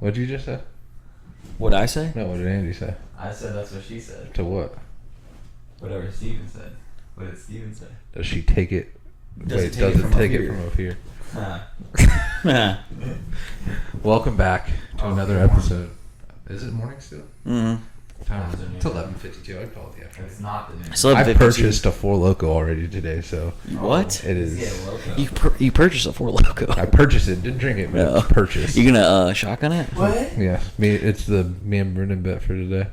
What did you just say? What'd I say? No, what did Andy say? I said that's what she said. To what? Whatever Steven said. What did Steven say? Does she take it? Does Wait, it take does it it from take up it here? from up here? Huh. Welcome back to another episode. Is it morning still? Mm-hmm. Time is it's 11:52. I'd call it the afternoon. It's not the new. So I purchased a Four Loko already today, so What? it is. Yeah, loco. You purchased a Four Loko. I purchased it, didn't drink it, but No. it's purchased. You gonna shotgun it? What? Yeah, it's me and Brendan bet for today.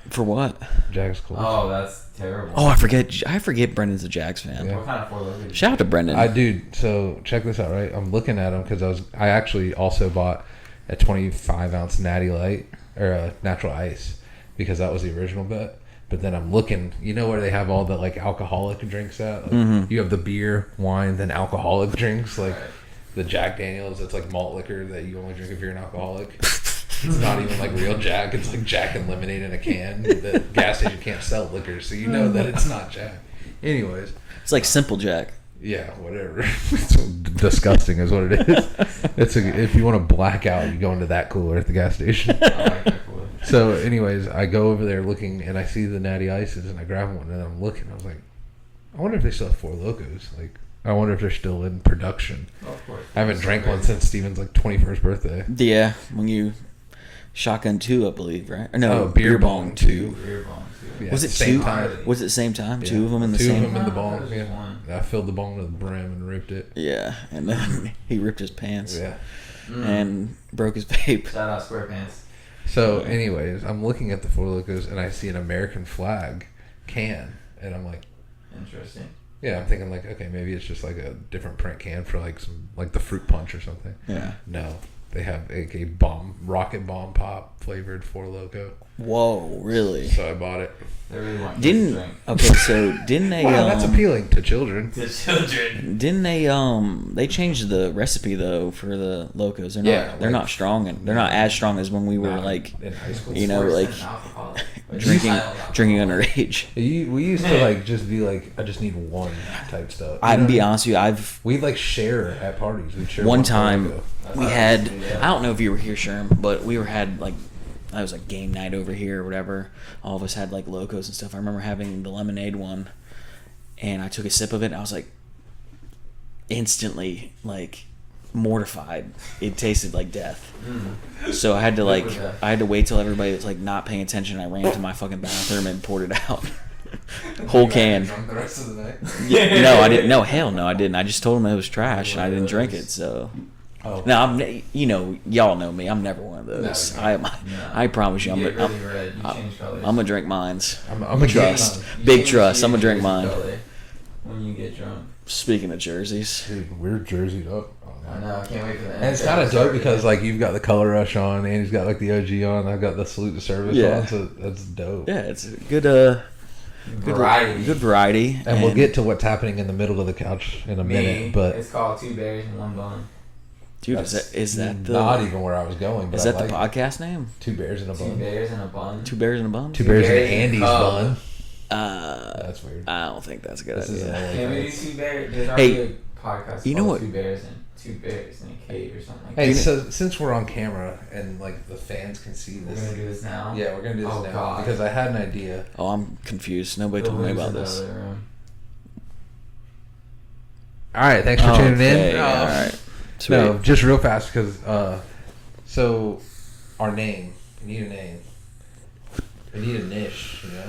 For what? Jags Colts. Oh, that's terrible. Oh, I forget Brendan's a Jags fan. Yeah. What kind of Four Loko? Shout out to Brendan. So check this out, right? I'm looking at them because I actually also bought a 25-ounce Natty Light or a Natural Ice because that was the original bet. But then I'm looking, you know where they have all the like alcoholic drinks at? Like, Mm-hmm. You have the beer, wine, then alcoholic drinks like Right. the Jack Daniels. That's like malt liquor that you only drink if you're an alcoholic. It's not even like real Jack. It's like Jack and lemonade in a can. The gas station can't sell liquor, so you know that it's not Jack. Anyways, It's like Simple Jack. yeah, whatever. It's disgusting is what it is. If you want to black out, you go into that cooler at the gas station. I like that cooler. So, anyways, I go over there looking, and I see the Natty Ices, and I grab one, and I'm looking. I was like, I wonder if they still have Four Locos. Like, I wonder if they're still in production. Oh, of course. I haven't drank one since Steven's like 21st birthday. Yeah, when you shotgun 2, I believe, right? Or no, Oh, beer bong 2. Beer bomb too. Yeah, Was it same 2? time. Was it same time? Yeah. 2 of them in the Two same. of them in the No, bong. that was just Yeah. one. I filled the bong to the brim and ripped it. Yeah, and then he ripped his pants Yeah. and broke his vape. Shout out SquarePants. So, anyways, I'm looking at the Four Locos, and I see an American flag can, and I'm like, Interesting. yeah, I'm thinking like, okay, maybe it's just like a different print can for like some like the fruit punch or something. Yeah. No, they have a rocket bomb pop flavored Four Loco. Whoa, really? So I bought it. They really want kids to Didn't drink. okay? So didn't they? Wow, that's appealing to children. To children. Didn't they changed the recipe though for the locos? They're not. Yeah, they're like- not strong and they're not as strong as when we were Not like in high school. you know, like, 4% alcohol. drinking Alcohol. underage. We used to like just be like, I just need one type stuff. I'm You be know? honest with you. I've We'd like share at parties. We'd share one Four time Loko. That's we how I had. used to do, yeah. I don't know if you were here, Sherm, but we had like. I was like game night over here or whatever. All of us had like locos and stuff. I remember having the lemonade one, and I took a sip of it. And I was like, instantly like mortified. It tasted like death. So I had to like, was that? I had to wait till everybody was like not paying attention. I ran to my fucking bathroom and poured it out, whole can. Drunk the rest of the night. No, I didn't. No, hell no, I didn't. I just told them it was trash, and I didn't drink it. So. Oh. No, y'all know me. I'm never one of those. No, I promise you, I'm You get gonna really red. You change colors. I'm gonna drink mines. I'm a Trust. trust. You Big change- trust. you I'm gonna drink change mine. color when you get drunk. Speaking of jerseys, Dude, we're jerseyed up. I know. I can't wait for that. And it's kind of dope because like you've got the color rush on, and he's got like the OG on. I've got the salute to service Yeah. on, so that's dope. yeah, it's a good variety. good variety. And we'll get to what's happening in the middle of the couch in a minute, but it's called Two Bears and One Bun. dude, that's is that the not even where I was going? But is I that the like it. podcast name? Two bears in a Two bun. Bears and a Bun. Two bears in a bun. Two bears in Bears Andy's and bun. That's That's weird. I don't think that's a good This is idea. an LA Can we do thing. Two Bears? There's Hey, already a podcast you know called what- Two Bears in a cave or something like Hey, that. so since we're on camera and like the fans can see We're this, gonna do this now. yeah, we're gonna do this Oh, now God. because I had an idea. Oh, I'm confused. Nobody The told me loser about in the this. other room. All right, thanks for tuning Okay, in. all right. Sweet. No, just real fast because so our name, we need a name. We need a niche, you know.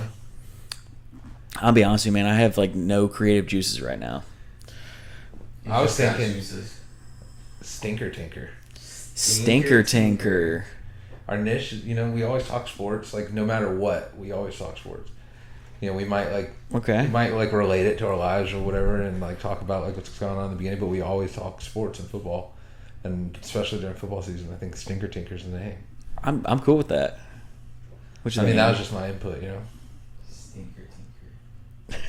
I'll be honest with you, man. I have like no creative juices right now. You I was just got thinking- juices. Stinker Tinker. Stinker Tinker. Our niche, you know, we always talk sports. Like no matter what, we always talk sports. You know, we might like Okay. we might like relate it to our lives or whatever, and like talk about like what's going on in the beginning. But we always talk sports and football, and especially during football season. I think Stinker Tinker's the name. I'm cool with that. Which I mean, that was just my input, you know. Stinker Tinker.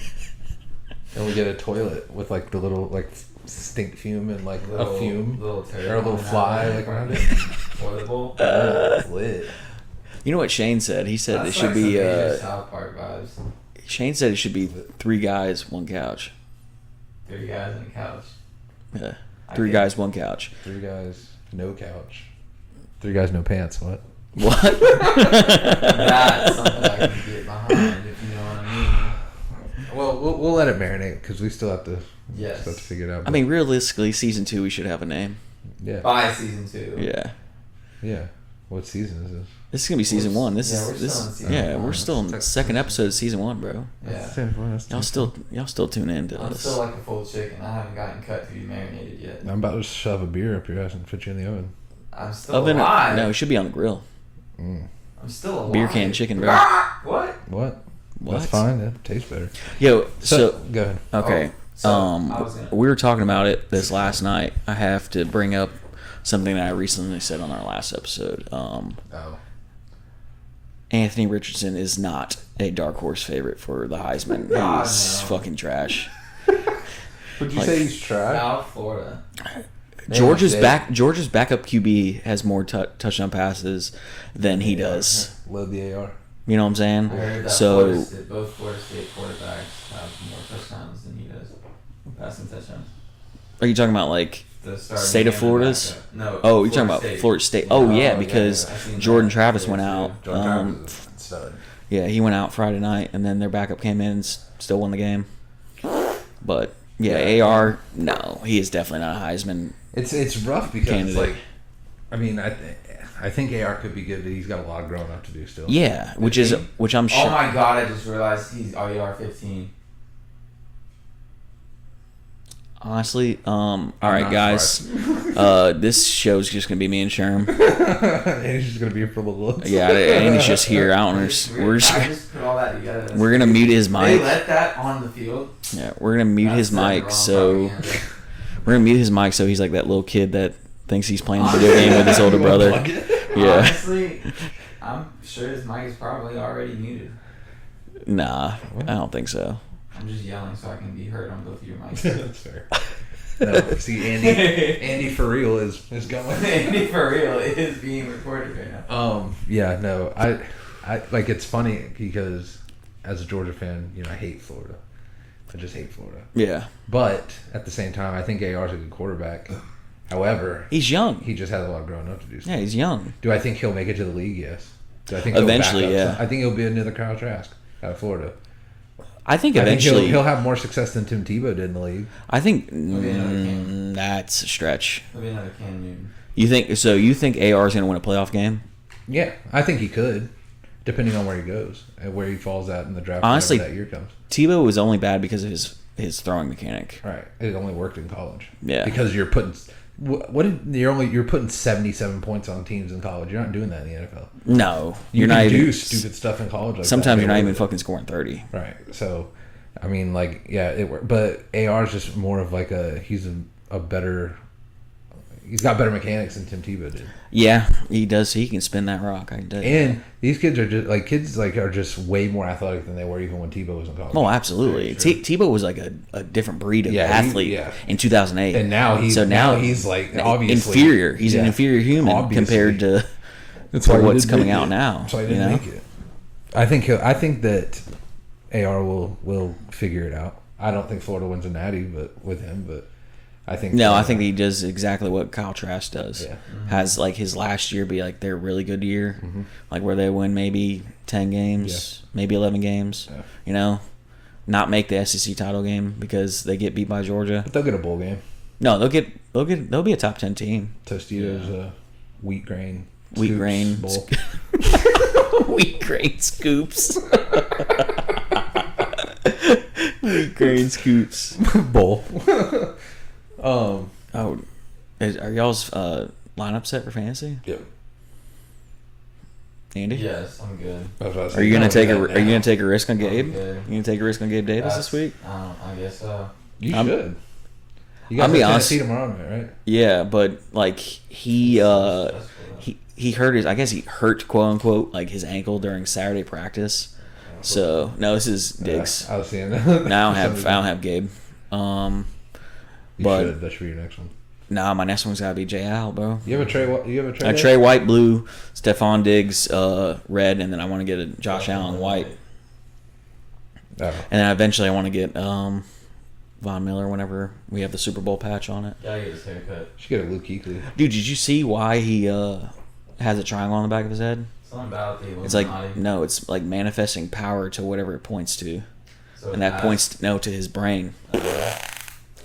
And we get a toilet with like the little like stink fume and like Little, a fume little turd or a little coming out fly of like around it. Toilet bowl. It's lit. You know what Shane said? He said That's it should like be. some major South Park vibes. Shane said it should be 3 guys, 1 couch. 3 guys on a couch. Yeah, I 3 get guys, 1 couch. 3 guys, no couch. Three guys, no pants. What? What? That's something I can get behind, if you know what I mean. Well, we'll let it marinate because we still have to. Yes. Still have to figure it out. I mean, realistically, season 2 we should have a name. Yeah. By season 2. Yeah. Yeah. What season is this? This is gonna be season 1. This yeah, we're is still in this. season Yeah, one. we're still in the second episode of season 1, bro. Yeah. Y'all still tune in to I'm us. still like a full chicken. I haven't gotten cut to be marinated yet. I'm about to shove a beer up your ass and put you in the oven. I'm still Oven? alive. No, it should be on the grill. Mm. I'm still alive. Beer can chicken, bro. What? What? What? That's fine. That tastes better. Yo, so Go ahead. okay. So, I was gonna- We were talking about it this last night. I have to bring up something that I recently said on our last episode. Oh. Anthony Richardson is not a dark horse favorite for the Heisman. God, He's no. fucking trash. Would you Like- say he's trash? South Florida. Georgia's State. Georgia's backup QB has more touchdown passes than he does. Load the AR. You know what I'm saying? I heard that So both Florida State quarterbacks have more touchdowns than he does. Passing touchdowns. are you talking about like The starting State of and the Florida's? backup. No. Oh, you're talking about Florida State. Oh, yeah, because I seen Jordan that. Travis Yeah, went too. out. John Travis is a stud. Yeah, he went out Friday night, and then their backup came in and still won the game. But yeah, Yeah. AR, no, he is definitely not a Heisman. It's rough because Candidate. it's like, I mean, I think AR could be good, but he's got a lot of growing up to do still. Yeah, which I'm Oh sure. my god! I just realized he's RER 15. Honestly, all right, not guys. This show's just gonna be me and Sherm. And he's just gonna be for the looks. Yeah, and he's just here. I don't understand. I just put all that together. That's We're gonna crazy. mute his They mic. let that on the field. Yeah, we're gonna mute his That's the mic. wrong So propaganda. we're gonna mute his mic. So he's like that little kid that thinks he's playing a video game with his older brother. Yeah. Honestly, I'm sure his mic is probably already muted. Nah, I don't think so. I'm just yelling so I can be heard on both of your mics. That's fair. No, see, Andy for real is going. Andy, for real, it is being recorded right now. Yeah, no, I like it's funny because as a Georgia fan, I hate Florida. I just hate Florida. Yeah, But at the same time, I think AR's a good quarterback. However, he's young. he just has a lot of growing up to do. Yeah, he's young. Do I think he'll make it to the league? Yes. Do I think he'll Eventually, back up yeah. some- I think he'll be another Kyle Trask out of Florida. I think I think eventually. he'll have more success than Tim Tebow did in the league. I think be another Cam. that's a stretch. There'll be another Cam Newton. You think so? You think AR is going to win a playoff game? Yeah, I think he could, depending on where he goes and where he falls at in the draft. Honestly, whenever that year comes. Tebow was only bad because of his throwing mechanic. Right, it only worked in college. Yeah. because you're putting you're putting 77 points on teams in college. You're not doing that in the NFL. No, You you're can not do even. stupid stuff in college. Like Sometimes that. you're not They even work. fucking scoring 30. Right. So, I mean, like, yeah, it worked. But AR is just more of like he's a better. He's got better mechanics than Tim Tebow did. Yeah, he does. He can spin that rock. I can tell you. And these kids are just way more athletic than they were even when Tebow was in college. Oh, absolutely. Tebow was like a different breed of athlete in 2008. And now he's like obviously inferior. He's an inferior human Obviously. compared to That's why he what's didn't coming make out it. now. That's why he you didn't know? make it. I think that AR will figure it out. I don't think Florida wins a natty, but with him, but I think No, I think he does exactly what Kyle Trask does. Yeah. Has like his last year be like their really good year, like where they win maybe 10 games, maybe 11 games. Yeah. You know, not make the SEC title game because they get beat by Georgia. But they'll get a bowl game. No, they'll be a top 10 team. Tostitos, wheat grain Wheat scoops grain. bowl. Wheat grain scoops. Wheat grain scoops. bowl. Oh, are y'all's lineup set for fantasy? Yep. Andy? Yes, I'm good. Are you gonna take a risk on Gabe? Okay. You gonna take a risk on Gabe Davis this week? I guess so. You I'm- should. You I'll guys be have honest. Tennessee tomorrow night, right? Yeah, but like he hurt his. I guess he hurt quote unquote like his ankle during Saturday practice. So no, this is Diggs. I was seeing. No, I don't have Gabe. You but- should. That should be your next one. Nah, my next one's gotta be J. Al, bro. You have a Trey? You have a Trey? Trey White blue, Stephon Diggs red, and then I want to get a Josh Allen white, Oh. and then eventually I want to get Von Miller whenever we have the Super Bowl patch on it. Gotta get his haircut. Should get a Luke Kuechly. Dude, did you see why he has a triangle on the back of his head? Something about the It's like Illuminati. no, it's like manifesting power to whatever it points to, So and that it's points to his brain.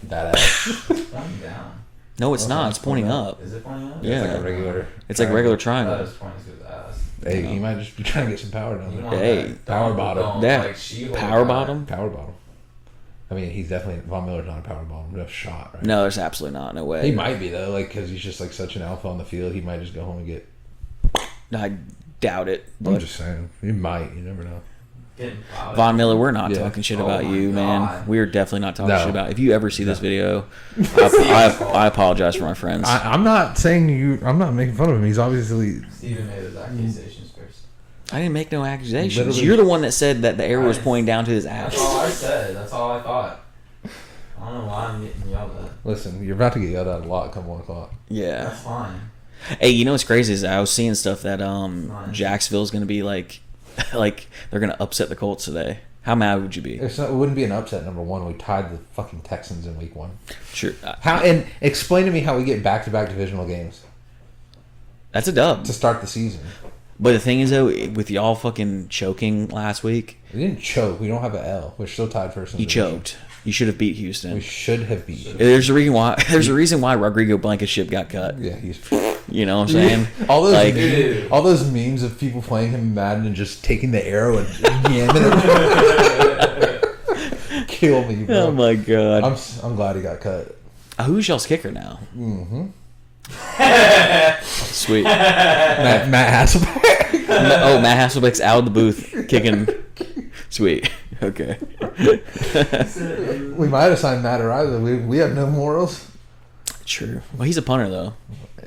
Badass. pointing down. No, it's Oh, not. it's It's pointing pointing up. Is it pointing up? Yeah. It's like a regular. It's like a regular That triangle. is pointing to his ass. Hey, he might just be trying to get some power down You there. want Hey, that power dome, bottom. dome, Yeah. like She-Hulk Power guy. bottom? Power bottom. I mean, he's definitely Von Miller's not a power bottom. No shot, right? No, there's absolutely not. No way. He might be though, like because he's just like such an alpha on the field. He might just go home and get. I doubt it. I'm But just saying, he might. You never know. Getting plowed. Von Miller, we're not Yeah. talking shit Oh about my you, man. God. We're definitely not talking No. shit about. If you ever see this video, Steven's I apologize for my friends. I'm not saying you. I'm not making fun of him. He's obviously. Steven made those accusations first. I didn't make no accusations. Literally- You're the one that said that the arrow was pointing down to his That's ass. all I said. That's all I thought. I don't know why I'm getting yelled at. Listen, you're about to get yelled at a lot come 1 o'clock. Yeah. That's fine. Hey, you know what's crazy is I was seeing stuff that Nice. Jacksonville's gonna be like they're gonna upset the Colts today. How mad would you be? It wouldn't be an upset. Number one, we tied the fucking Texans in week 1. Sure, How and explain to me how we get back-to-back divisional games that's a dub. to start the season. But the thing is though, with y'all fucking choking last week, We didn't choke. We don't have an L. We're still tied first. In the you division. choked. You should have beat Houston. We should have beat you. There's a reason why. There's a reason why Rodrigo Blankenship got cut. Yeah, he's You know what I'm saying? all those Like- all those memes of people playing him in Madden and just taking the arrow and yamming it. Kill me, bro. Oh my god. I'm glad he got cut. Who's y'all's kicker now? Mm-hmm. Sweet. Matt Hasselbeck. Matt Hasselbeck's out of the booth kicking. Sweet. Okay. We might have signed Matt O'Reilly. We have no morals. True. Well, he's a punter though.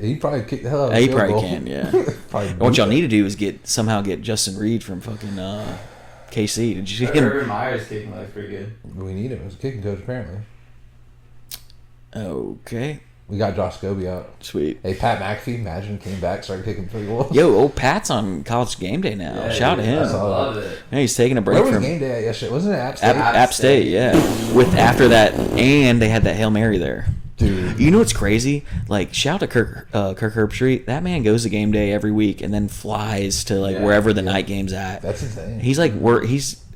He probably kicked the hell out of Yeah, a he field probably goal. can. Yeah. Probably What y'all beat need to do is somehow get Justin Reed from fucking KC. Did you see him? Urban Meyer's kicking like pretty good. it. We need him as a kicking coach, apparently. Okay. We got Josh Scobie out. Sweet. Hey, Pat McAfee, imagine, came back, started kicking 3 goals. Yo, old Pat's on College Game Day now. Yeah, Shout out to dude, I him. love it. Yeah, he's taking a break Where was from game day at yesterday? Wasn't it App State? App State. Yeah. With after that, and they had that Hail Mary there. Dude. You know what's crazy? Like, shout out to Kirk Herbstreit. That man goes to game day every week and then flies to like Yeah, wherever the night game's at. That's insane. He's like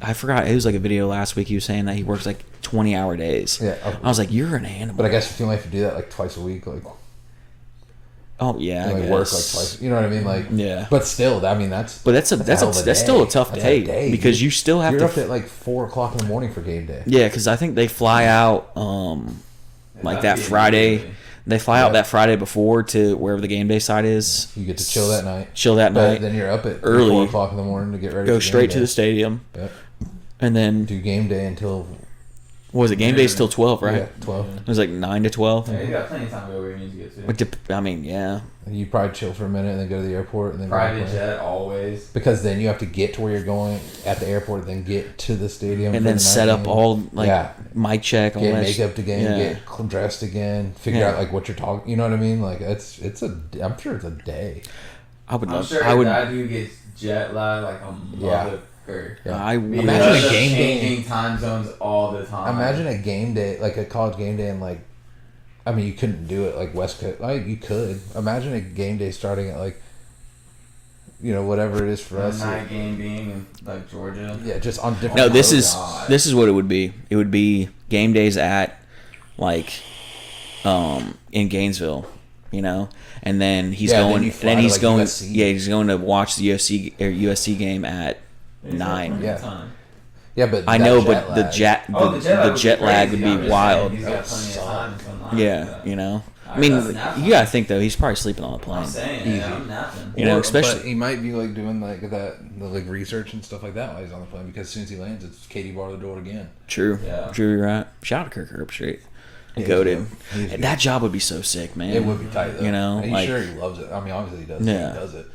I forgot, it was like a video last week. He was saying that he works like 20-hour days. Yeah. I was like, you're an animal. But I guess if you only have to do that like twice a week, like, Oh yeah, you I only work like guess. twice. You know what I mean? Like, Yeah. But still, I mean, that's. But that's hell of a still a day. tough That's day, because dude. you still have You're to. up at like 4 o'clock in the morning for game day. Yeah, because I think they fly out like that Friday. They fly out Yeah. that Friday before to wherever the game day site is. You get to chill that night. Chill that But night. then you're up at Early. 4 o'clock in the morning to get ready. Go for straight game to day. the stadium, Yep. and then Do game day until what was it? Game day's till 12, right? yeah, 12. It was like 9 to 12. Yeah, you got plenty of time to go where you need to get to. I mean, yeah. And you probably chill for a minute and then go to the airport and then go to Private play. jet always. Because then you have to get to where you're going at the airport, then get to the stadium, And for then the set night up game. all like Yeah. mic check, all Get that. makeup again, Yeah. get dressed again, figure Yeah. out like what you're talking. You know what I mean? Like I'm sure it's a day. I would I'm love. sure I would. that dude gets jet lag like a motherfucker. Yeah. I would. Because Imagine a of game day. changing time zones all the time. Imagine a game day, like a college game day, and like, I mean, you couldn't do it like West Coast. Like you could. Imagine a game day starting at like, whatever it is for the us. night game being in like Georgia. Yeah, just on different. No, this Oh, is God. this is what it would be. It would be game days at like in Gainesville, and then he's Yeah, then going. you fly Then to, he's like, going. USC. Yeah, he's going to watch the USC game at There's 9. plenty of Yeah. time. Yeah, but I that know, jet but the lag- jet lag would crazy. I'm be just wild. saying, He's got That plenty of would time. suck. to unlock Yeah, that. I mean, That's nap you time. gotta think though. He's probably sleeping on the plane. I'm saying, Easy. yeah, I'm napping. You know, especially- But he might be like doing like the like research and stuff like that while he's on the plane because as soon as he lands, it's Katie bar the door again. True. Yeah. True. You're right. Shout out to Kirk Herbstreit. Yeah, Goated. he's good. He's good. That job would be so sick, man. It would be tight though. And he's like sure he loves it. I mean, obviously he does. Yeah. He does it.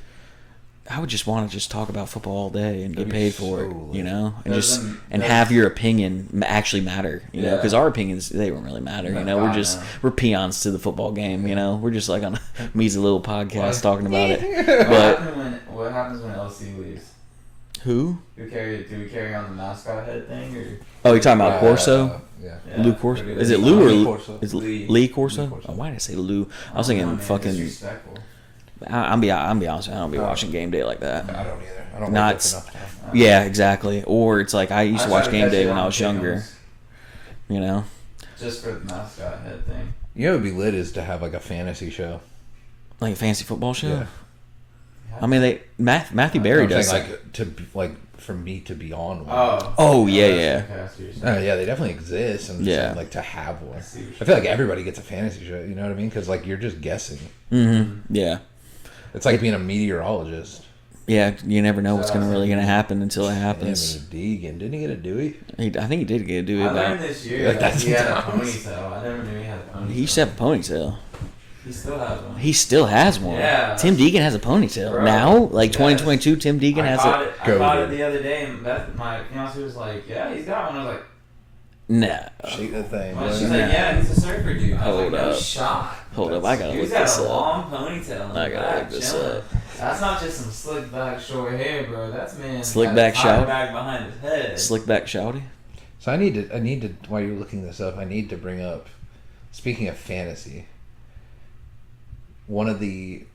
I would just want to just talk about football all day and get That'd be paid for so it, lit. and Doesn't- and doesn't- have your opinion actually matter, Yeah. because our opinions, they don't really matter, No, we're God, just no. we're peons to the football game, we're just like on a measly little podcast What? talking about it. What happens when LC leaves? Who? Do we carry on the mascot head thing or? Oh, you're talking about Corso? Yeah. Yeah, Lou Corso? pretty Is it good. Lou or Lee Lou? Corso. Is it Lee. Lee Corso? Lee Corso. Oh, why did I say Lou? I was thinking fucking. Disrespectful. I'm be honest. I don't be watching game day like that. I don't either. I don't Not- wake up enough time. Yeah, exactly. Or it's like I used to I watch try game catch day it when on I was younger. Pick'ems You know. Just for the mascot head thing. You know what would be lit is to have like a fantasy show. Like a fancy football show. Yeah. I mean, Matthew Berry I'm does. saying, like to be, like for me to be on one. Oh, yeah, that's yeah. okay, I see what you're saying. Yeah, they definitely exist. I'm just Yeah. saying, like to have one. I see what you're I feel like everybody gets a fantasy show. You know what I mean? Because like you're just guessing. Yeah. It's like being a meteorologist. Yeah, you never know what's really gonna happen until it Him happens. and Deegan, didn't he get a Dewey? I think he did get to do I it. learned But this year Like, that that's he had a times. ponytail. I never knew he had a ponytail. he used to have a ponytail. He still has one. He still has one. Yeah. Tim Deegan has a ponytail Bro, now. Like yes. 2022, Tim Deegan I has caught it. it. I Go, caught it dude. the other day, and my fiance was like, "Yeah, he's got one." I was like, Nah. Shake that thing. well, boy. she's like, "Yeah, he's a surfer dude." I was Hold like, "No up. shot." Hold up, I gotta He's look got this a up. long ponytail. In I the gotta back, look this chilling. up. That's not just some slick back short hair, bro. That's man. Slick got back a tie shout? back behind his head. Slick back shouty. So I need to while you're looking this up, I need to bring up, speaking of fantasy, one of the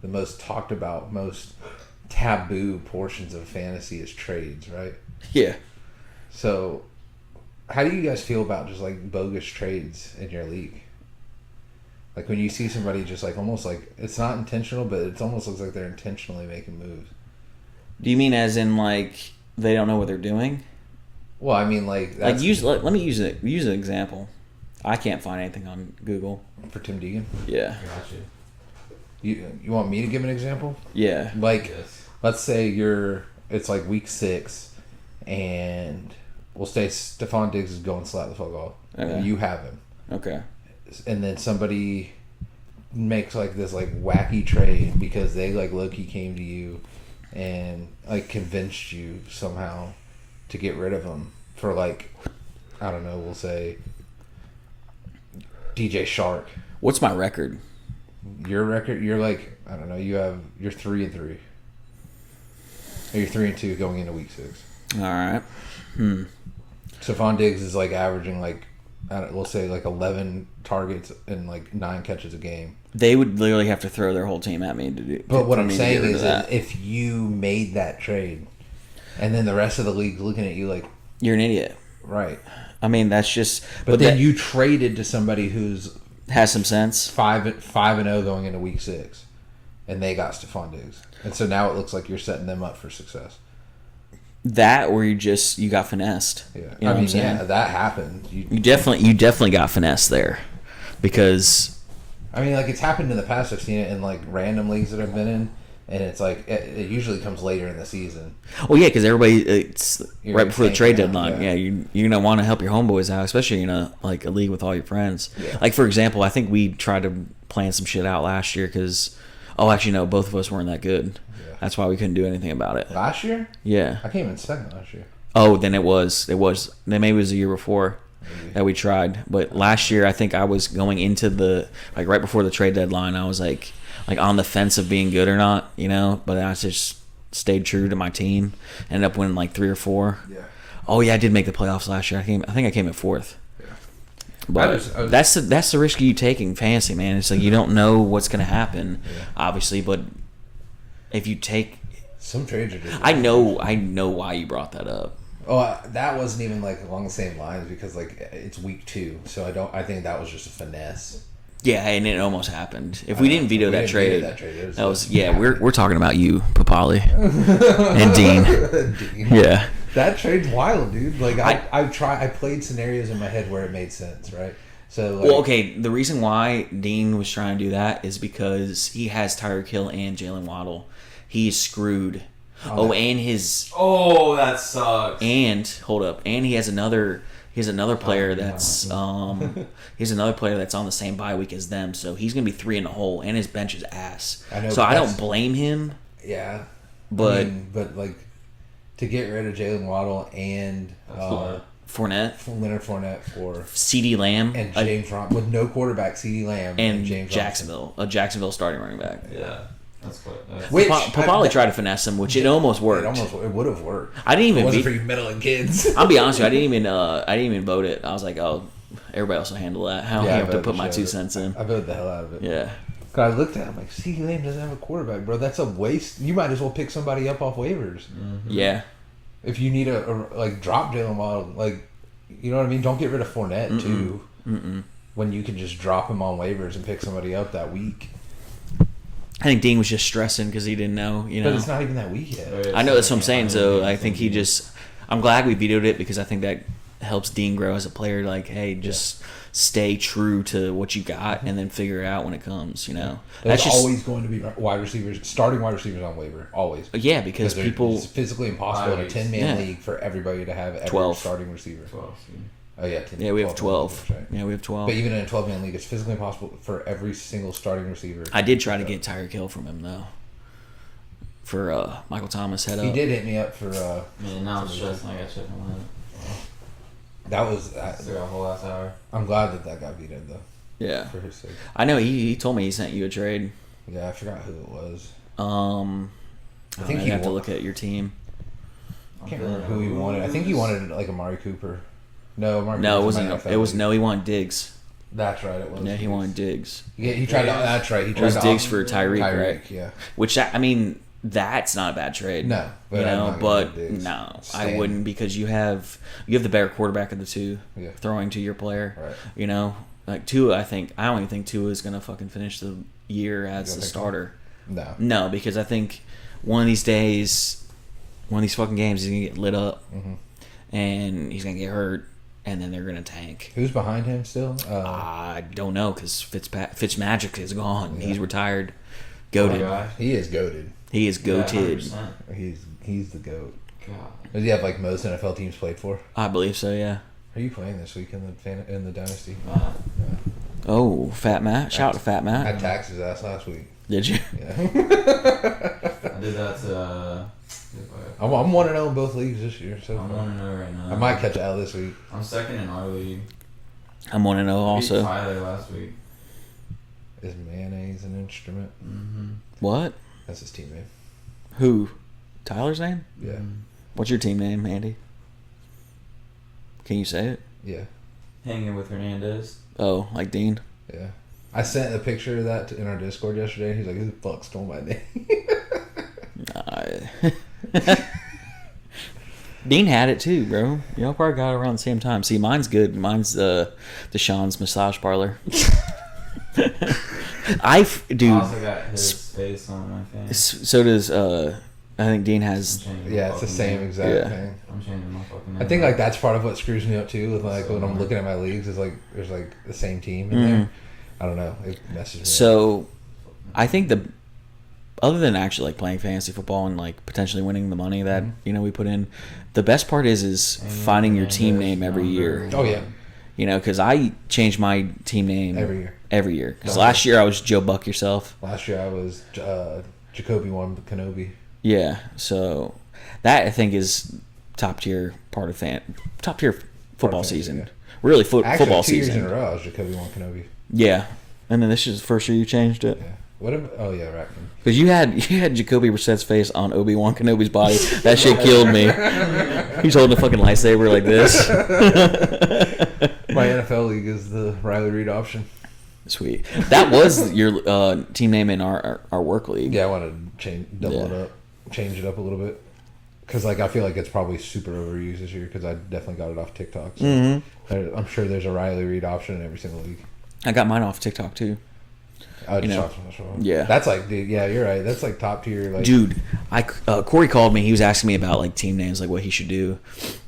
most talked about, most taboo portions of fantasy is trades, right? Yeah. So how do you guys feel about just like bogus trades in your league? Like when you see somebody just like almost like it's not intentional, but it almost looks like they're intentionally making moves. Do you mean as in like they don't know what they're doing? Well, I mean like Like let me use an example. I can't find anything on Google. for Tim Deegan. Yeah. Gotcha. You want me to give an example? Yeah. Like Yes. let's say it's like week 6 and we'll say Stephon Diggs is going slap the fuck off. Okay. And you have him. Okay. And then somebody makes like this like wacky trade because they like low-key came to you and like convinced you somehow to get rid of him for like, I don't know, we'll say DJ Shark. What's my record? Your record, you're like, I don't know, you're 3-3. Or you're 3-2 going into week 6. All right. Stephon Diggs is like averaging like, we'll say like 11 targets and like 9 catches a game. They would literally have to throw their whole team at me to do. But what for I'm me to saying get rid is of that. if you made that trade and then the rest of the league's looking at you like, You're an idiot. right. I mean, that's just. But then that you traded to somebody who's has some sense. 5-0 going into week 6 and they got Stephon Diggs. And so now it looks like you're setting them up for success. That or you got finessed. Yeah. You know I what I'm mean, saying? yeah, that happened. You definitely got finessed there, because I mean, like it's happened in the past. I've seen it in like random leagues that I've been in, and it's like it usually comes later in the season. oh yeah, because it's You're right before the tanking trade out, deadline. yeah. Yeah, you're gonna want to help your homeboys out, especially in a league with all your friends. Yeah. Like for example, I think we tried to plan some shit out last year because, actually no, both of us weren't that good. Yeah. That's why we couldn't do anything about it. Last year, Yeah. I came in second last year. Oh, then it was. Then maybe it was the year before Maybe. that we tried. But last year, I think I was going into the right before the trade deadline. I was like on the fence of being good or not, But I just stayed true to my team. Ended up winning like 3 or 4. Yeah. Oh yeah, I did make the playoffs last year. I think I came at 4th. Yeah. But I was- that's the risk you take in fantasy, man. It's like you don't know what's gonna happen, Yeah. obviously. But if you take, Some trades are just. I know why you brought that up. Oh, that wasn't even like along the same lines because like it's week 2, so I think that was just a finesse. Yeah, and it almost happened. If we didn't veto We that didn't trade, veto that trade. that was We're talking about you, Papali, and Dean. Dean. Yeah, That trade's wild, dude. Like I played scenarios in my head where it made sense, right? So like, well, okay. The reason why Dean was trying to do that is because he has Tyreek Hill and Jalen Waddle. He's screwed. And his Oh, that sucks. hold up, and he has another player that's he's another player that's on the same bye week as them, so he's gonna be 3 in the hole, and his bench is ass. I know, so but I don't that's- blame him. yeah, But but like to get rid of Jalen Waddle and Fournette, Leonard Fournette for CeeDee Lamb, and James Robinson with no quarterback, CeeDee Lamb and James Jacksonville starting running back. Yeah, that's quite. Which Papali tried to finesse him, which it almost worked. It would have worked. I didn't It even wasn't beat. for you meddling kids. I'll be honest with you, I didn't even vote it. I was like, oh, everybody else will handle that. I don't Yeah, I have to voted put my to 2 shove it. cents in. I voted the hell out of it. Yeah. Cause I looked at it, I'm like, CeeDee Lamb doesn't have a quarterback, bro. That's a waste. You might as well pick somebody up off waivers. Mm-hmm. Yeah. If you need like drop Jalen Waddle, like, you know what I mean? Don't get rid of Fournette too. When you can just drop him on waivers and pick somebody up that week. I think Dean was just stressing because he didn't know, But it's not even that week yet. I know that's what I'm saying. So I think he just. I'm glad we vetoed it because I think that helps Dean grow as a player. Like, hey, just stay true to what you got and then figure it out when it comes. You know, There's always going to be starting wide receivers on waiver. Always. Yeah, because people. It's physically impossible in a 10-man league for everybody to have every 12 starting receiver. 12. Oh yeah, 10, Yeah, we have 12. Right. Yeah, we have 12. But even in a 12-man league, it's physically impossible for every single starting receiver. I did try to get Tyreek Hill from him though. For Michael Thomas head up. He did hit me up for. Man, now I'm stressing. I got to check my line. That was. Still got a whole last hour. I'm glad that got vetoed though. Yeah. For his sake. I know he told me he sent you a trade. Yeah, I forgot who it was. I think he you have to look at your team. I can't remember who he wanted. I think he wanted like Amari Cooper. No, Amari No, it Cooper's wasn't. in my NFL It was league. no. He wanted Diggs. That's right. It was. Yeah, he wanted Diggs. Yeah, he tried to. That's right. He It tried was to Diggs offer for Tyreek, right? Yeah. Which I mean, that's not a bad trade. No, but you I'm know, not gonna but do Diggs. no, I Same. wouldn't because you have the better quarterback of the two, Yeah. throwing to your player. Right. You know, like Tua. I don't even think Tua is gonna fucking finish the year as don't the think so? starter. No. No, because I think one of these days, one of these fucking games, he's gonna get lit up, and he's gonna get hurt, and then they're gonna tank. Who's behind him still? I don't know because Fitzmagic is gone. Yeah. He's retired. Goated. God. He is goated. He is goated. 100%. He's the goat. God. Does he have like most NFL teams played for? I believe so. Yeah. Are you playing this week in the dynasty? Oh, Fat Matt! Shout out to Fat I Matt. had taxed his ass last week. Did you? Yeah. I did that to. I'm 1-0 in both leagues this year. So I'm 1-0 right now. I might catch L this week. I'm second in our league. I'm 1-0 I beat also. Tyler last week. Is mayonnaise an instrument? Mm-hmm. What? That's his team name. Who? Tyler's name? Yeah. What's your team name, Andy? Can you say it? Yeah. Hanging with Hernandez. Oh, like Dean? Yeah. I sent a picture of that in our Discord yesterday. He's like, "Who the fuck stole my name?" Dean had it too, bro. Y'all probably got it around the same time. See, mine's good. Mine's Deshaun's massage parlor. Dude. I also got his face on my fan. So does I think Dean has. Yeah, it's the same exact Yeah. thing. I'm changing my fucking name. I think like that's part of what screws me up too. With like when I'm looking at my leagues, is like there's like the same team in there. I don't know. It messes me up. So, I think other than actually like playing fantasy football and like potentially winning the money that we put in, the best part is finding your team name every year. Oh yeah, because I change my team name every year. Because last year I was Joe Buck Yourself. Last year I was Jacoby One Kenobi. Yeah, so that I think is top tier football season. Yeah. Really, Actually, football 2 years season. in a row I was Jacoby One Kenobi. Yeah, and then this is the first year you changed it. Yeah. Oh yeah, Raccoon. Because you had Jacoby Brissett's face on Obi-Wan Kenobi's body. That shit killed me. He's holding a fucking lightsaber like this. My NFL league is the Riley Reid option. Sweet. That was your team name in our work league. Yeah, I want to change it up a little bit. Because like I feel like it's probably super overused this year because I definitely got it off TikTok. So I'm sure there's a Riley Reid option in every single league. I got mine off TikTok too. Yeah, that's like, dude. Yeah, you're right. That's like top tier. Like, dude, Corey called me. He was asking me about like team names, like what he should do.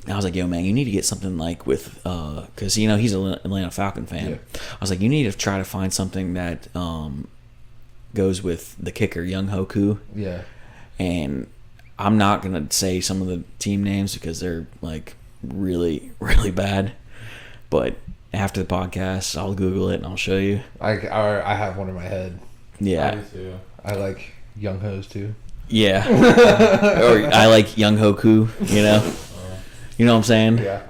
And I was like, yo, man, you need to get something like with, because he's an Atlanta Falcon fan. Yeah. I was like, you need to try to find something that goes with the kicker, Young Hoku. Yeah. And I'm not gonna say some of the team names because they're like really, really bad, but after the podcast, I'll Google it and I'll show you. I have one in my head. Yeah. I do too. I like Young Hoes too. Yeah. Or I like Young Hoku, You know what I'm saying? Yeah.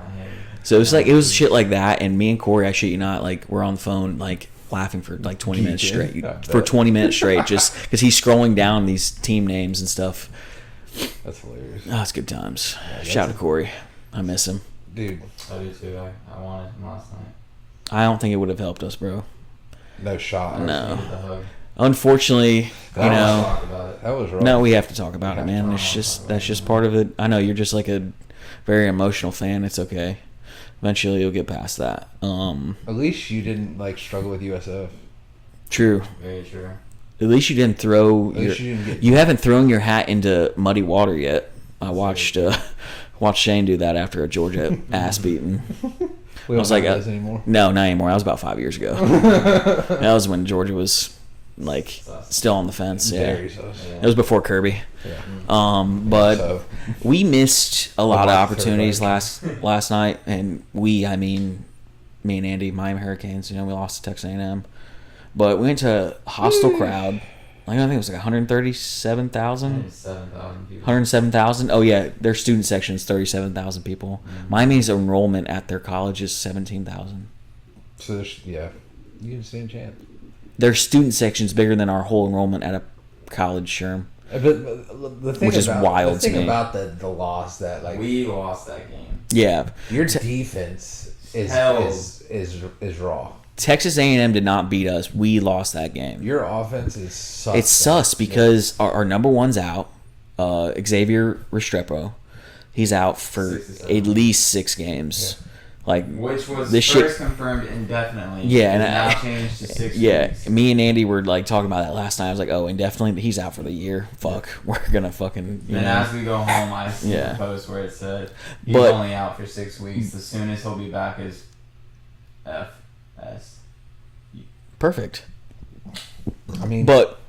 So it was shit like that, and me and Corey, I shit you not, like we're on the phone, like laughing for like 20 minutes straight. Yeah, for 20 minutes straight, just because he's scrolling down these team names and stuff. That's hilarious. Oh, it's good times. Yeah, Shout out to Corey. I miss him. Dude. I do too. I wanted him last night. I don't think it would have helped us, bro. No shot. No. Needed the hug. Unfortunately, That you was know. Talk about it. That was wrong. No, we have to talk about We it, have man. to It's talk just about that's it. just part of it. I know you're just like a very emotional fan. It's okay. Eventually, you'll get past that. At least you didn't like struggle with USF. True. Very true. At least you didn't throw At your. least you didn't get. You haven't thrown your hat into muddy water yet. I watched Shane do that after a Georgia ass beating. We I don't was like, have those anymore. No, not anymore. That was about 5 years ago. That was when Georgia was like still on the fence. Yeah, Very sus. it was before Kirby. Yeah. But So, we missed a lot of like opportunities third last night, and I mean, me and Andy, Miami Hurricanes. You know, we lost to Texas A&M, but we went to a hostile crowd. Like, I think it was like 137,000. 7,000 people. 107,000. Oh yeah, their student section is 37,000 people. Miami's enrollment at their college is 17,000. so there's, yeah, you didn't stand a chance. Their student section is bigger than our whole enrollment at a college, Sherm. But the thing Which is about, wild the to thing me. about the loss that like We lost that game. Yeah, your defense is Hell. is raw. Texas A&M did not beat us. We lost that game. Your offense is sus. It's sus because our number one's out, Xavier Restrepo. He's out for 6 to 7. at least 6 games. Like, Which was This first shit- confirmed indefinitely. Yeah, and It's now I- changed to 6 yeah, weeks. me and Andy were like talking about that last night. I was like, oh, indefinitely, he's out for the year. Fuck, we're gonna fucking. You And know. as we go home, I see Yeah. the post where it said he's But- only out for 6 weeks. The soonest he'll be back is FS. Perfect. I mean, But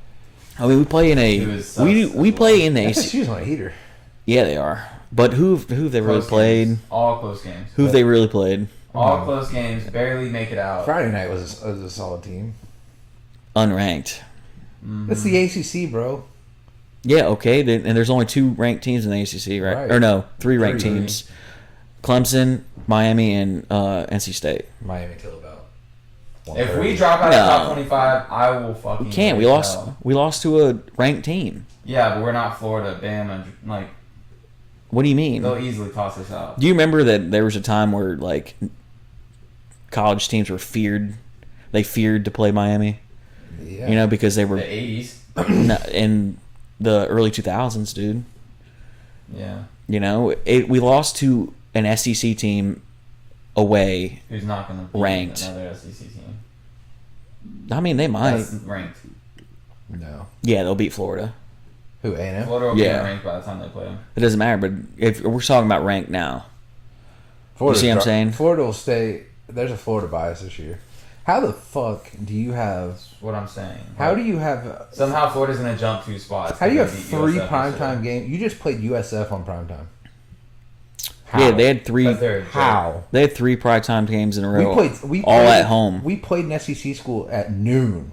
I mean, we play in It a was sus we as play well. in the AC. SSU's on a heater. Yeah, they are. But who've they really Close played? games. All close games. Who've they really played? All close games. Barely make it out. Friday night was a solid team. Unranked. Mhm. It's the ACC, bro. Yeah, okay. And there's only 2 ranked teams in the ACC, right? Right. Or no, 3 ranked Three. teams: Clemson, Miami, and NC State. Miami till about. If 1:30. we drop out of No. top 25, I will fucking. We can't. We break lost. hell. We lost to a ranked team. Yeah, but we're not Florida, Bama. Like What do you mean? they'll easily toss us out. Do you remember that there was a time where like college teams were feared? They feared to play Miami. Yeah. You know, because they The were 80s. in the early 2000s, dude. Yeah. You know, we lost to an SEC team away. Who's not going to be Ranked. another SEC team? I mean, they might. That's ranked. No. Yeah, they'll beat Florida. Who, A&M? Florida will Yeah. be ranked by the time they play them. It doesn't matter, but if we're talking about rank now, Florida's see what I'm saying? Florida will stay. There's a Florida bias this year. How the fuck do you have? That's what I'm saying. How do you have? Somehow Florida's going to jump 2 spots. How do you have They beat 3 USF primetime yesterday. games? You just played USF on primetime. yeah, they had 3. Because they're a joke. How? They had 3 primetime games in a We row. played. all at home. We played an SEC school at noon.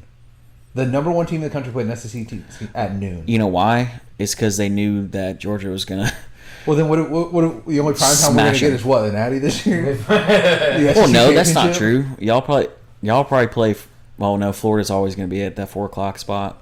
The number 1 team in the country played an SEC team at noon. You know why? It's because they knew that Georgia was gonna. Well, then what the only primetime we're going Smash to get 'em. is what, the Natty this year? The Well, SEC no, that's not championship? true. Y'all probably play. Well, no, Florida's always going to be at that 4 o'clock spot.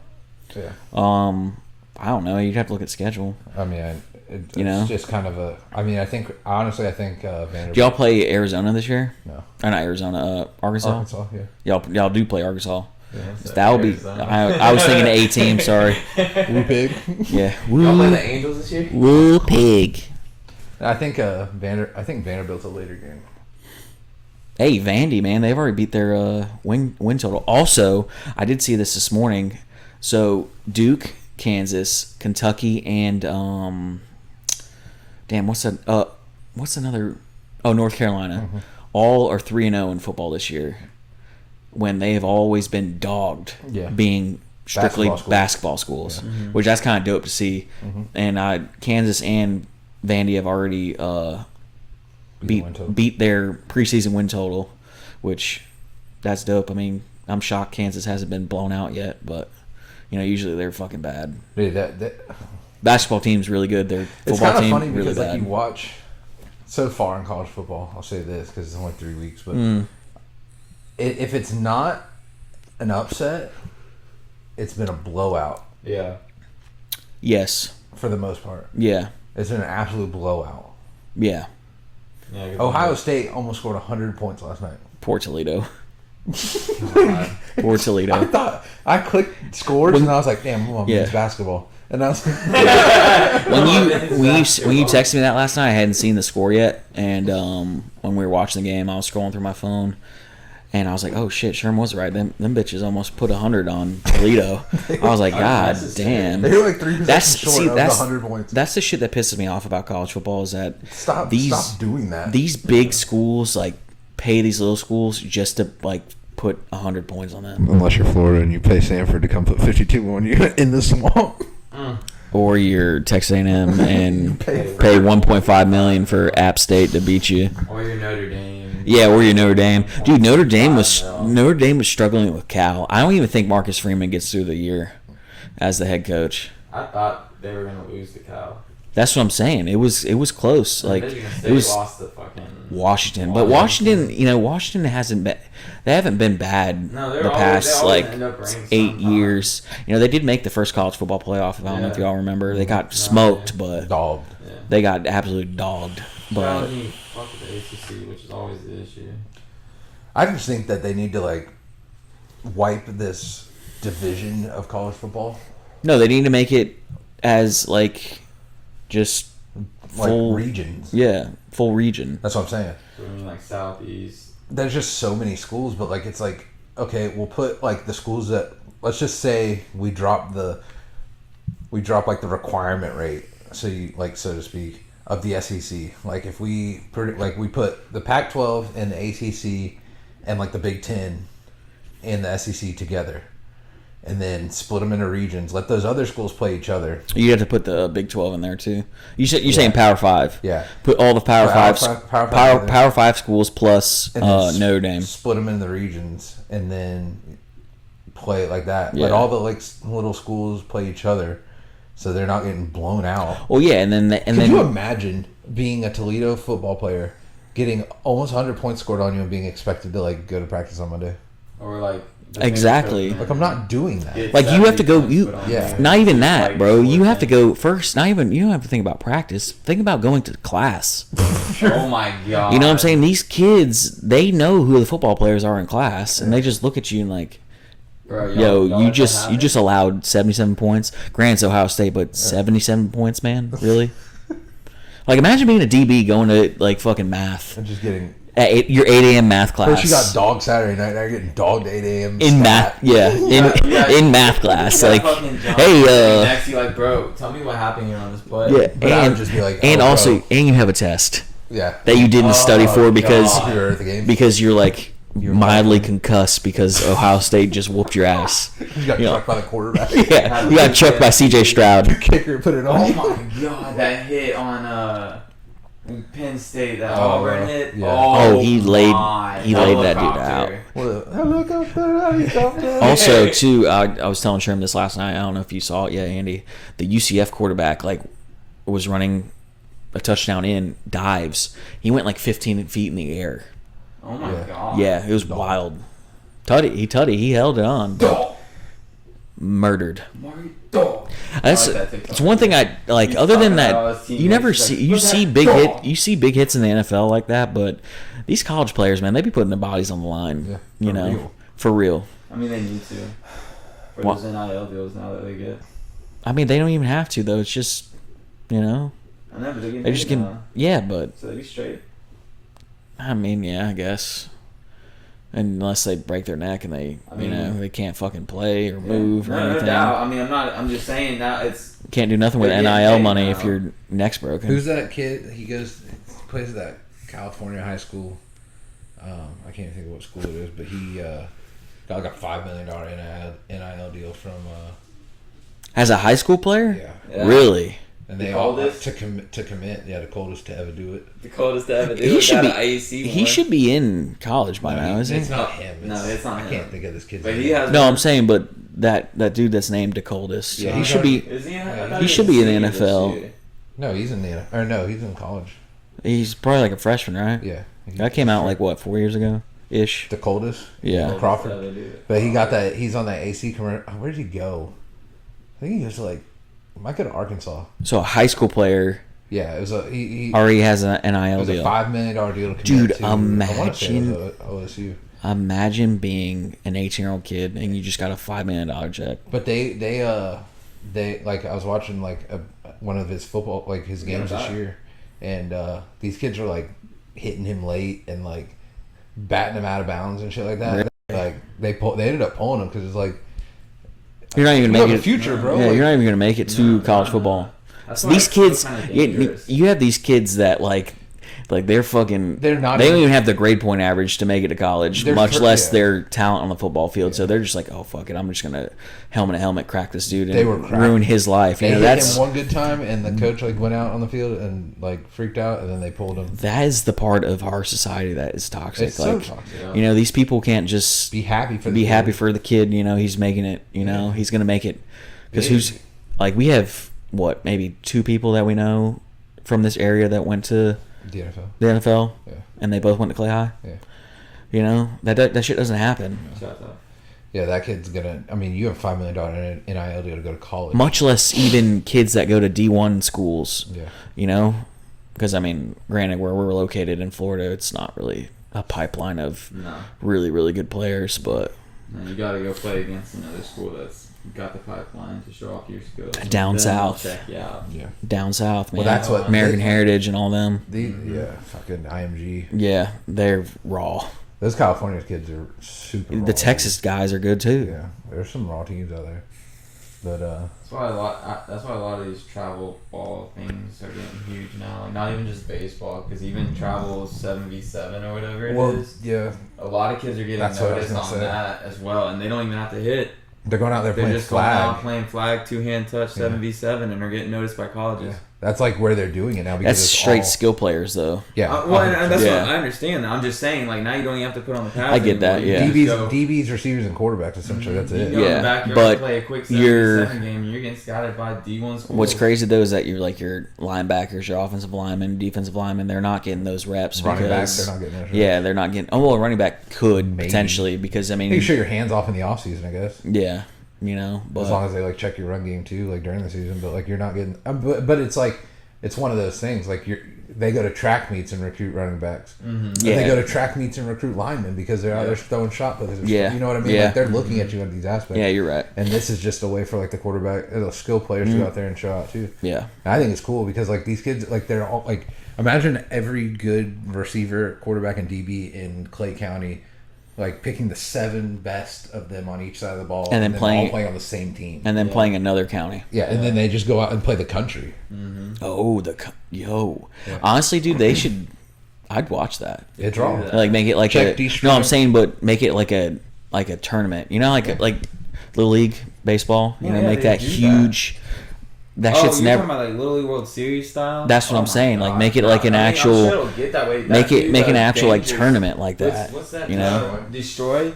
Yeah. I don't know. You'd have to look at schedule. I mean, it's You know? just kind of a. I mean, I think Vanderbilt. Do y'all play Arizona this year? No. Or not Arizona, Arkansas? Arkansas, yeah. Y'all do play Arkansas. Yeah, That would be. Arizona. I was thinking A team. Sorry. Woo pig. Yeah. Y'all play Woo, the Angels this year? woo pig. I think Vanderbilt's a later game. Hey, Vandy, man, they've already beat their win total. Also, I did see this morning. So Duke, Kansas, Kentucky, and damn, what's another? Oh, North Carolina. Mm-hmm. All are 3-0 in football this year, when they have always been dogged, Yeah. being strictly Basketball basketball schools, Mm-hmm. which that's kind of dope to see. And Kansas and Vandy have already win total. beat their preseason win total, which that's dope. I mean, I'm shocked Kansas hasn't been blown out yet, but you know, usually they're fucking bad. Dude, that Basketball team's really good. Their it's football kind of team funny really because like bad. you watch so far in college football. I'll say this because it's only 3 weeks, but if it's not an upset, it's been a blowout Yeah. Yes. for the most part. Yeah. It's been an absolute blowout. Yeah. Yeah, good Ohio point. State almost scored 100 points last night. Poor Toledo. God. Poor Toledo. I thought I clicked scores and I was like, damn, I'm on men's basketball. And I was like, when you texted me that last night, I hadn't seen the score yet, and when we were watching the game, I was scrolling through my phone, and I was like, "Oh shit, Sherm was right. Them bitches almost put 100 on Toledo." I was like, "God damn." they were like 3 possessions short of 100 points. That's the shit that pisses me off about college football is that Stop doing that. These big schools like pay these little schools just to like put 100 points on them. Unless you're Florida and you pay Stanford to come put 52 on you in the swamp. Or you're Texas A&M and pay pay 1.5 million for App State to beat you. Or your Notre Dame. Yeah, or your Notre Dame. Dude, Notre Dame was struggling with Cal. I don't even think Marcus Freeman gets through the year as the head coach. I thought they were gonna lose to Cal. That's what I'm saying. It was close. Like Michigan State it was lost to fucking Washington, but Washington hasn't been. They haven't been bad No, the past they always like end up ranked 8 somehow. years. They did make the first college football playoff. I don't know if y'all remember. They got smoked, but Dogged. Yeah. they got absolutely dogged. But Fuck with the ACC, which is always the issue. I just think that they need to like wipe this division of college football, no, they need to make it as like just like full regions. Yeah, full region. That's what I'm saying. So I mean, like Southeast. There's just so many schools, but like it's like, okay, we'll put like the schools that, let's just say we drop like the requirement rate, so to speak, of the SEC. Like if we put the Pac-12 and the ACC and like the Big Ten and the SEC together, and then split them into regions. Let those other schools play each other. You have to put the Big 12 in there too. You're saying Power 5. Yeah. Put all the Power Power 5 schools plus And then Notre Dame. Split them into the regions and then play it like that. Yeah. Let all the like little schools play each other, so they're not getting blown out. Well, yeah, and then Could you imagine being a Toledo football player, getting almost 100 points scored on you, and being expected to like go to practice on Monday? Or like Exactly. Like I'm not doing that. Like you have to go. Yeah. Not even that, Like, bro. You short have to thing. go first. Not even. You don't have to think about practice. Think about going to class. Oh my god. You know what I'm saying? These kids, they know who the football players are in class, and they just look at you and like, Bro, yo, y'all you let that just happen? allowed 77 points. Granted, it's Ohio State, but 77 points, man, really? Like, imagine being a DB going to like fucking math I'm just getting. at your 8 a.m. math class. First you got dog Saturday night. Now you're getting dogged 8 a.m. in math, yeah, in math class. You Like, got fucking John hey, next, you like, bro, tell me what happened here on this play. yeah, But I would and just be like, and oh, also, bro. and you have a test Yeah. that you didn't study for because God. You're at the game. because you're like mildly concussed because Ohio State just whooped your ass. You got Yeah. trucked by the quarterback. Yeah, you got chucked by C.J. Stroud. Kicker put it Oh on. my god, that hit on Penn State, that Oh, Auburn hit. yeah. Oh, he laid my that dude helicopter. out. Helicopter. Also, too, I was telling Sherm this last night. I don't know if you saw it yet, Andy. The UCF quarterback like was running a touchdown in dives. He went like 15 feet in the air. Oh my Yeah. god. Yeah, it was wild. Tutty, he held it on. Dog. Murdered. Mario dog. That's I like that TikTok. it's one thing I like. He's Other than talking about that, his you teammates, never he's see like, you "Put see that big dog." you see big hits in the NFL like that, but these college players, man, they be putting their bodies on the line. Yeah, you for know, real. for real. I mean, they need to. For What? those NIL deals now that they get. I mean, they don't even have to though. It's just I know, but they're getting they just paid can. now, Yeah, but so they be straight. I mean, yeah, I guess. Unless they break their neck and they, I mean- they can't fucking play or move or No anything. doubt. I mean, I'm just saying that it's. Can't do nothing with They're getting NIL paid money now. if your neck's broken. Who's that kid? He plays at that California high school. I can't even think of what school it is, but he got like a $5 million NIL deal from. As a high school player? Yeah. Yeah. Really? And they The all coldest? to commit. Yeah, the coldest to ever do it. The coldest to ever do. He should be. AAC He should be in college by now, isn't It's he? not him. No, it's not I him. can't think of this kid's But name. he has. No, I'm saying, but that dude that's named the coldest. Yeah, he he's should be. Is he? He should be in the NFL. No, he's in the or no, he's in college. He's probably like a freshman, right? Yeah, That came out like what 4 years ago, ish. the coldest. Yeah. Crawford. But he got that. He's on that AC commercial. Where did he go? I think he goes to like. Might go to Arkansas. So a high school player Yeah, it was a he Already has an it NIL was a deal. $5 million deal to Dude, commit to. I want to say imagine- it was OSU. Imagine being an 18-year-old kid and you just got a $5 million check. But they like I was watching like one of his football like his games this year, and these kids are like hitting him late and like batting him out of bounds and shit like that. Like they ended up pulling him because it's like You're not even you gonna have make a it. future, bro. Yeah, Like, you're not even gonna make it to college football. That's why These it's still kids, kinda you, dangerous. you have these kids that like they're fucking. They're not They don't even- even have the grade point average to make it to college, They're much fir- less yeah. their talent on the football field. So they're just like, oh fuck it, I'm just gonna helmet to helmet crack this dude and They were cracking. ruin his life. You They know, hit that's him one good time, and the coach like went out on the field and like freaked out, and then they pulled him. that is the part of our society that is toxic. It's so like, toxic. you know, these people can't just Be happy for the be kid. happy for the kid. You know, he's making it. You know, he's gonna make it because Big. who's like we have what maybe 2 people that we know from this area that went to the NFL. the NFL, Yeah. and they both went to Clay High. Yeah. You know that shit doesn't happen. Shout out. Yeah, that kid's gonna. I mean, you have $5 million NIL deal to go to college. Much less even kids that go to D1 schools. Yeah. You know, because I mean, granted, where we're located in Florida, it's not really a pipeline of No. really really good players, but No, you gotta go play against another school that's got the pipeline to show off your skills. Down Then south. they'll check you out. Yeah. down south, man. Well, that's what American Heritage and all them. Yeah, fucking IMG. Yeah, they're raw. Those California kids are super. raw. The Texas guys are good too. Yeah, there's some raw teams out there, but That's why a lot of these travel ball things are getting huge now. Like not even just baseball, because even travel 7v7 or whatever it is. yeah, A lot of kids are getting That's what I was noticed gonna on say. that as well, and they don't even have to hit. they're going out there They're playing just going out flag. playing flag, 2-hand touch, 7v7, and they're getting noticed by colleges. Yeah, that's like where they're doing it now. Because That's it's straight all, skill players though. Yeah, Well, and that's Yeah. what I understand. I understand. Like now you don't even have to put on the pads. I get that, anymore. You yeah. just DBs, go- DBs, receivers, and quarterbacks. Essentially, that's You it. go in Yeah, the backyard but and play a quick you're- 7v7 game. You're getting scouted by D1 schools. What's crazy though is that you're like your linebackers, your offensive linemen, defensive linemen, they're not getting those reps Running because backs, they're not getting those reps. Yeah, they're not getting. Oh well, a running back could Maybe. potentially because I mean, You can show your hands off in the off season, I guess. yeah, you know, but As long as they like check your run game too, like during the season. But like you're not getting. But it's like it's one of those things. Like they go to track meets and recruit running backs. But Yeah. they go to track meets and recruit linemen because they're out there throwing shot puts. Yeah. You know what I mean? Yeah. Like they're looking at you in these aspects. yeah, you're right. And this is just a way for like the quarterback, the skill players to go out there and show out too. Yeah, And I think it's cool because like these kids, like they're all like, imagine every good receiver, quarterback, and DB in Clay County, like picking the 7 best of them on each side of the ball, And then playing- all playing on the same team. and then playing another county. Yeah, and then they just go out and play the country. Oh, honestly, dude, they should. I'd watch that. It's wrong. Like make it like Check a. these No, I'm strengths. saying, but make it like a tournament. You know, like Little League baseball. You Oh, know, yeah, make they that do that. huge. That Oh, shit's you're never. talking about like Little League World Series style. That's what Oh I'm my saying, like, God, make it bro. like an I mean, actual- I'm sure it'll get that way. That Make it dude, an actual like dangerous. tournament like that. What's that? You know. Destroy.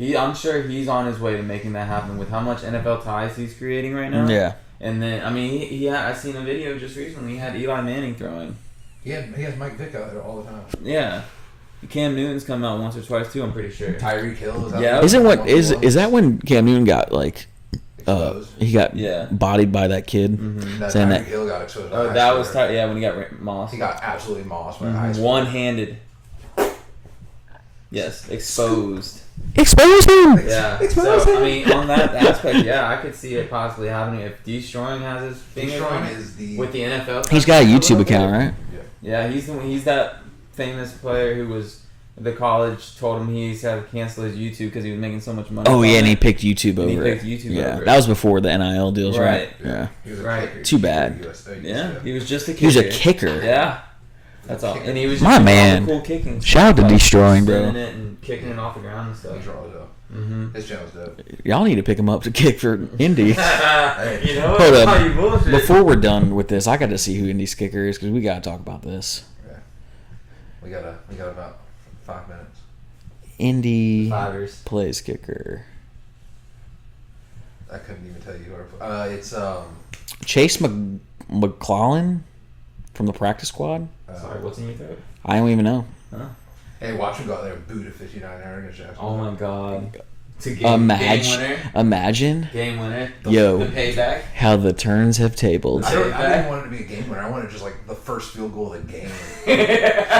I'm sure he's on his way to making that happen with how much NFL ties he's creating right now. Yeah. And then I mean, I seen a video just recently. He had Eli Manning throwing. He has Mike Vick out there all the time. Yeah. Cam Newton's come out once or twice too. I'm pretty sure. Tyreek Hill is out Yeah. there. Isn't what is that when Cam Newton got like Exposed. he got Yeah. bodied by that kid? That saying Tyreek that- Hill got exposed. Oh, by that high was score. yeah when he got Moss. He got absolutely mossed by high score. One-handed. Yes, exposed. Expose him. Yeah. Expose So him. I mean, on that aspect, yeah, I could see it possibly happening if Destroying has his finger Destroying on it is the with the NFL. He's got a little YouTube bit. account, right? Yeah, he's that famous player who was the college told him he's had to cancel his YouTube because he was making so much money. Oh from yeah, and he it. picked YouTube And he over picked it. YouTube Yeah, over it. that was before the NIL deals, right? Right. Yeah. He was a Right. kicker. Too bad. Yeah, he was just a kicker. He was a kicker. Yeah, that's all. And he was just My doing man. all the cool kicking. Shout out to like Destroying, bro. spinning it and kicking it off the ground and stuff. He's raw though. Mm-hmm. His channel's dope. Y'all need to pick him up to kick for Indy. You know Hold what? up. You bullshit. Before we're done with this, I got to see who Indy's kicker is because we got to talk about this. Yeah. We got about 5 minutes. Indy Fivers. plays kicker. I couldn't even tell you who it's Chase McClellan from the practice squad. Sorry, what's in your throat? I don't even know. Huh? Hey, watch him go out there and boot a 59 against Jacksonville. Oh my god. to game winner. Imagine. Game winner. Yo. The payback. How the turns have tabled. I didn't want it to be a game winner. I wanted just like the first field goal of the game.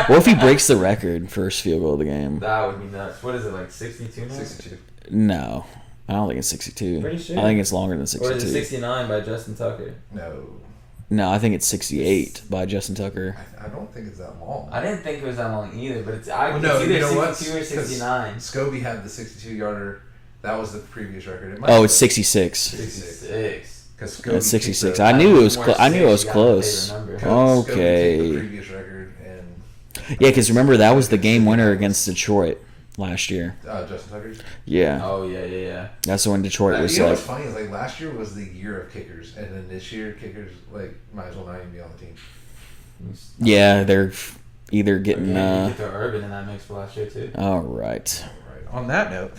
What if he breaks the record, first field goal of the game? That would be nuts. What is it, like 62 now? 62. No. I don't think it's 62. Pretty sure. I think it's longer than 62. Or is it 69 by Justin Tucker? No, I think it's 68 by Justin Tucker. I don't think it's that long. I didn't think it was that long either, but it's no, either you know 62 or 69. Scobie had the 62-yarder. That was the previous record. It's 66. 66. Because It's 66. I knew it was close. I knew it was close. the Okay. previous record and Yeah, because remember that was the game winner against Detroit last year. Justin Tucker's. Yeah. Oh yeah. That's when Detroit was you know like. what's funny is like last year was the year of kickers, and then this year kickers like might as well not even be on the team. Yeah, they're either getting. You get the Urban in that mix for last year too. All right. Right. On that note,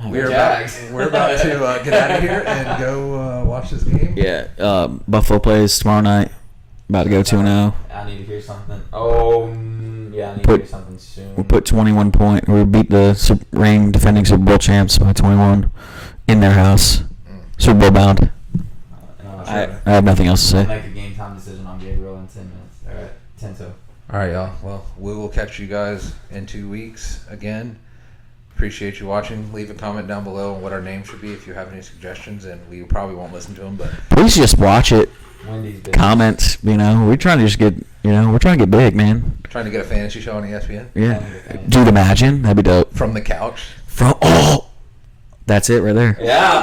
We're about to get out of here and go watch this game. Yeah. Buffalo plays tomorrow night. About to go 2-0. I need to hear something. Oh, yeah, I need to hear something soon. We put 21 points. We beat the reigning defending Super Bowl champs by 21 in their house. Super Bowl bound. I have nothing else to I'll say. make a game time decision on Gabriel in 10 minutes. All right, 10-2. All right, y'all. Well, we will catch you guys in 2 weeks again. Appreciate you watching. Leave a comment down below on what our name should be if you have any suggestions, and we probably won't listen to them, but Please just watch it. Wendy's big. Comment. We're trying to just get. We're trying to get big, man. trying to get a fantasy show on ESPN. Yeah. Dude, imagine that'd be dope. From the couch. That's it right there. Yeah,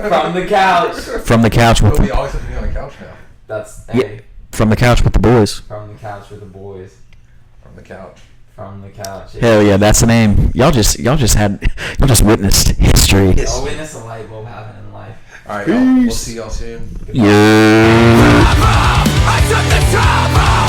from the couch. From the couch with We always have to be on the couch now. That's Yeah. From the couch with the boys. From the couch with the boys. From the couch. From the couch. Yeah. Hell yeah, that's the name. Y'all just witnessed history. Y'all witness a light bulb happen in life. All right, y'all. We'll see y'all soon. Yeah. I took the trouble.